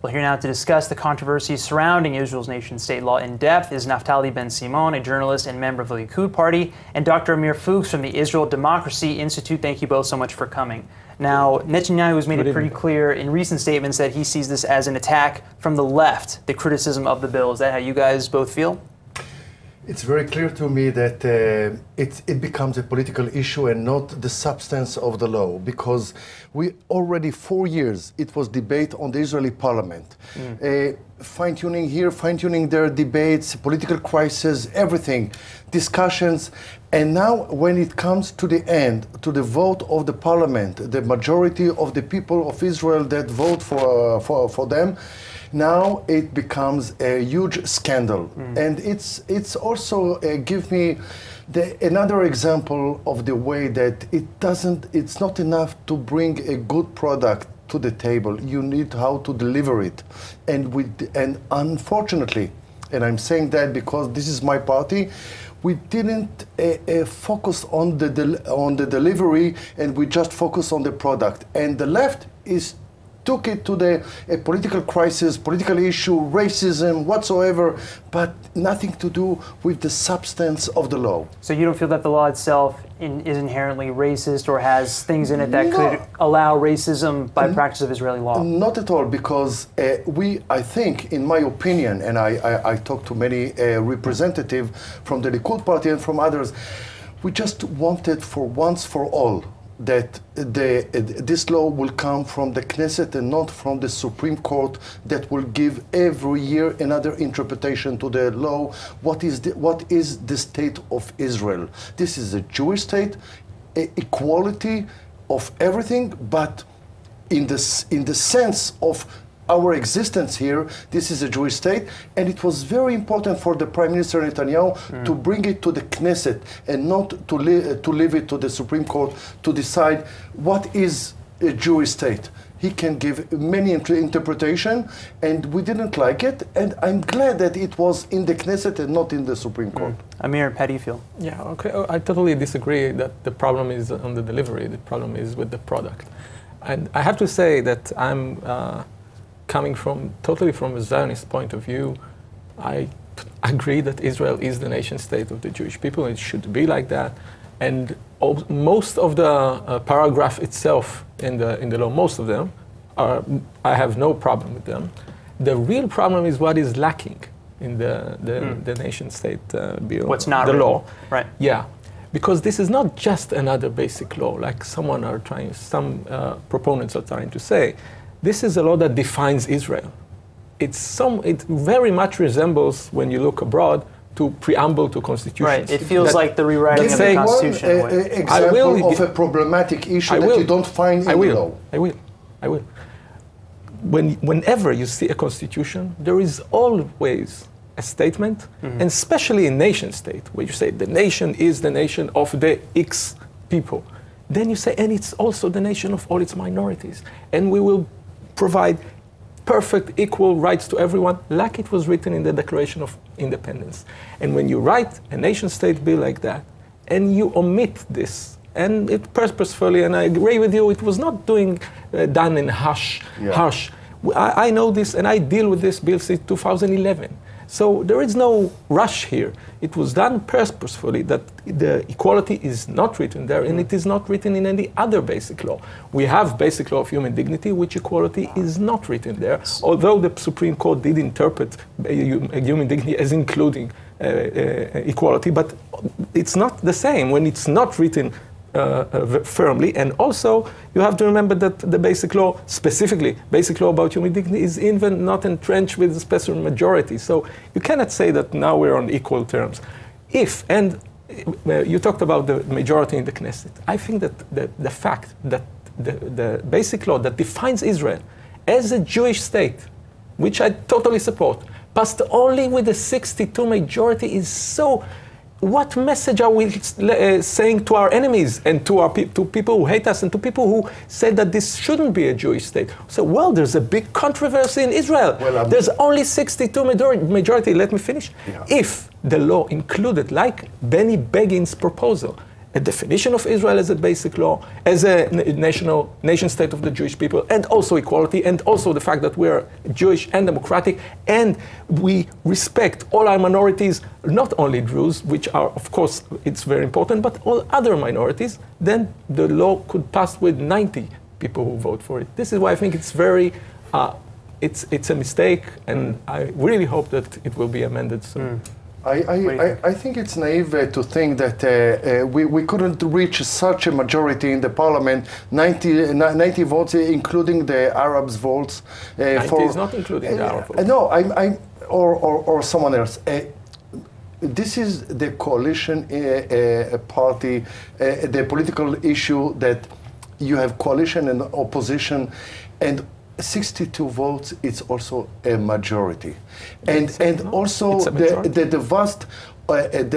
Well, here now to discuss the controversy surrounding Israel's nation-state law in depth is Naphtali Bensimon, a journalist and member of the Likud Party, and Dr. Amir Fuchs from the Israel Democracy Institute. Thank you both so much for coming. Now, Netanyahu has made it pretty clear in recent statements that he sees this as an attack from the left, the criticism of the bill. Is that how you guys both feel? It's very clear to me that it becomes a political issue and not the substance of the law, because we already 4 years it was debate on the Israeli parliament, fine-tuning here, fine-tuning there, debates, political crisis, everything, discussions, and now when it comes to the end, to the vote of the parliament, the majority of the people of Israel that vote for them, now it becomes a huge scandal. And it's also give me another example of the way that it's not enough to bring a good product to the table. You need how to deliver it. And unfortunately, and I'm saying that because this is my party, we didn't focus on the delivery, and we just focus on the product. And the left took it to the political crisis, political issue, racism, whatsoever, but nothing to do with the substance of the law. So you don't feel that the law itself is inherently racist or has things in it that could allow racism by practice of Israeli law? Not at all, because I think, in my opinion, and I talked to many representatives from the Likud Party and from others, we just wanted for once for all that this law will come from the Knesset and not from the Supreme Court that will give every year another interpretation to the law. What is the state of Israel? This is a Jewish state, equality of everything, but in the sense of our existence here, this is a Jewish state, and it was very important for the Prime Minister Netanyahu to bring it to the Knesset and not to leave it to the Supreme Court to decide what is a Jewish state. He can give many interpretations, and we didn't like it, and I'm glad that it was in the Knesset and not in the Supreme Court. Amir, how do you feel? Yeah, okay, I totally disagree that the problem is on the delivery, the problem is with the product. And I have to say that I'm coming totally from a Zionist point of view. I agree that Israel is the nation state of the Jewish people. It should be like that. And most of the paragraph itself in the law, most of them, I have no problem with them. The real problem is what is lacking in the nation state bill. What's not the law. Right. Yeah. Because this is not just another basic law, like some proponents are trying to say. This is a law that defines Israel. It very much resembles, when you look abroad, to preamble to constitutions. Right. It feels like the rewriting of the Constitution. One example of a problematic issue that you don't find in the law. I will. Whenever you see a constitution, there is always a statement, and especially in nation state, where you say the nation is the nation of the X people. Then you say, and it's also the nation of all its minorities. And we will provide perfect equal rights to everyone, like it was written in the Declaration of Independence. And when you write a nation-state bill like that, and you omit this, and it purposefully, and I agree with you, it was not done in hush. I know this, and I deal with this bill since 2011. So there is no rush here. It was done purposefully, that the equality is not written there, and it is not written in any other basic law. We have basic law of human dignity, which equality is not written there, although the Supreme Court did interpret human dignity as including equality, but it's not the same when it's not written firmly. And also you have to remember that the basic law, specifically basic law about human dignity, is even not entrenched with a special majority. So you cannot say that now we're on equal terms. You talked about the majority in the Knesset. I think that the fact that the basic law that defines Israel as a Jewish state, which I totally support, passed only with a 62 majority is so. What message are we saying to our enemies and to people who hate us and to people who say that this shouldn't be a Jewish state? So, well, there's a big controversy in Israel. There's only 62 majority. Let me finish. Yeah. If the law included, like Benny Begin's proposal, a definition of Israel as a basic law, as a nation state of the Jewish people, and also equality, and also the fact that we are Jewish and democratic, and we respect all our minorities, not only Jews, which are, of course, it's very important, but all other minorities, then the law could pass with 90 people who vote for it. This is why I think it's very, it's a mistake, and I really hope that it will be amended soon. I think it's naive to think that we couldn't reach such a majority in the parliament, 90 votes, including the Arabs' votes. 90 is not including the Arab votes. No, or someone else. This is the coalition party, the political issue that you have coalition and opposition, and 62 votes, it's also a majority. And also the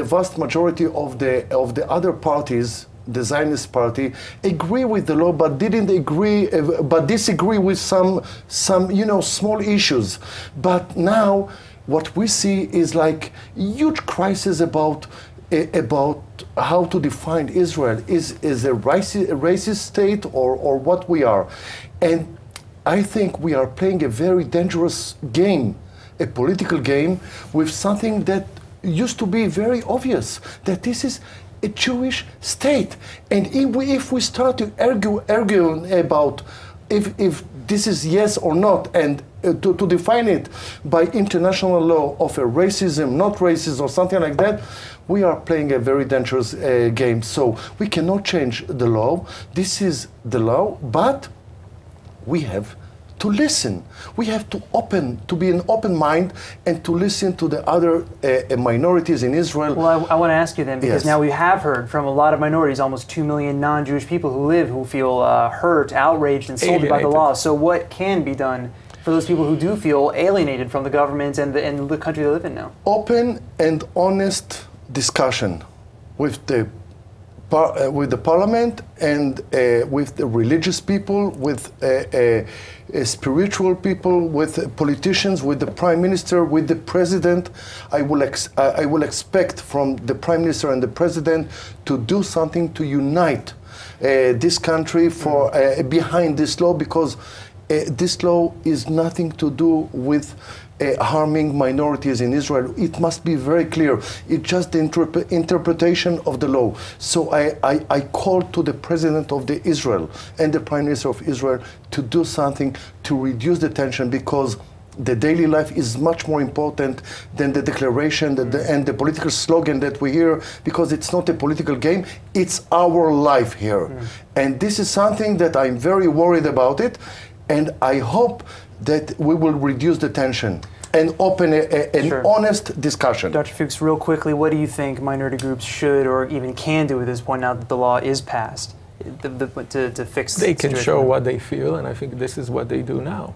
vast majority of the other parties, the Zionist party, agree with the law, but didn't agree, but disagree with some small issues. But now what we see is like huge crisis about how to define Israel. Is a racist state or what we are? And I think we are playing a very dangerous game, a political game, with something that used to be very obvious, that this is a Jewish state. And if we start to argue about if this is yes or not, and to define it by international law of a racism, not racist, or something like that, we are playing a very dangerous game. So we cannot change the law. This is the law, but we have to listen. We have to be an open mind and to listen to the other minorities in Israel. Well, I want to ask you then, because now we have heard from a lot of minorities, almost 2 million non-Jewish people who feel hurt, outraged, insulted by the law. So what can be done for those people who do feel alienated from the government and the country they live in now? Open and honest discussion with the parliament and with the religious people, with spiritual people, with politicians, with the prime minister, with the president. I will expect from the prime minister and the president to do something to unite this country for behind this law, because this law is nothing to do with harming minorities in Israel. It must be very clear. It's just the interpretation of the law. So I call to the president of Israel and the prime minister of Israel to do something to reduce the tension, because the daily life is much more important than the declaration and the political slogan that we hear, because it's not a political game, it's our life here. And this is something that I'm very worried about it, and I hope that we will reduce the tension and open an honest discussion. Dr. Fuchs, real quickly, what do you think minority groups should or even can do at this point now that the law is passed to fix They can show what they feel, and I think this is what they do now.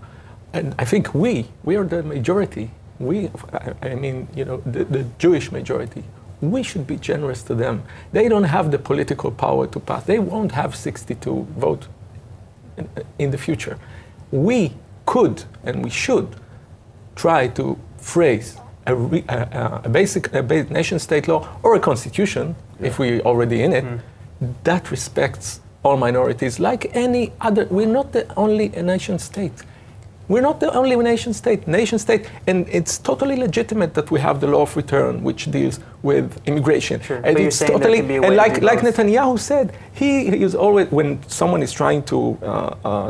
And I think we are the majority. I mean, the Jewish majority. We should be generous to them. They don't have the political power to pass. They won't have 62 votes in the future. We could and we should try to phrase a basic nation-state law or a constitution, if we're already in it, that respects all minorities like any other. We're not the only nation-state. We're not the only nation-state, and it's totally legitimate that we have the law of return, which deals with immigration. And it's totally, and like Netanyahu said, he is always, when someone is trying to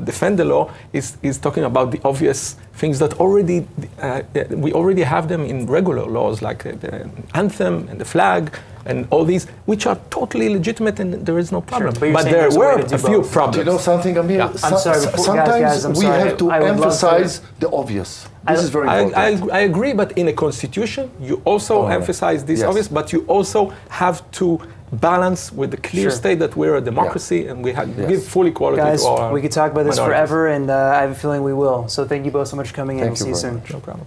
defend the law, is talking about the obvious things that we already have them in regular laws, like the anthem and the flag, and all these, which are totally legitimate, and there is no problem. But there were a few problems. Do you know something, Amir? I'm sorry, sometimes we have to emphasize the obvious. This is very important. I agree, but in a constitution, you also emphasize this obvious, but you also have to balance with the clear state that we're a democracy and we give full equality to all our we could talk about this forever, and I have a feeling we will. So thank you both so much for coming in. We'll see you soon. No problem.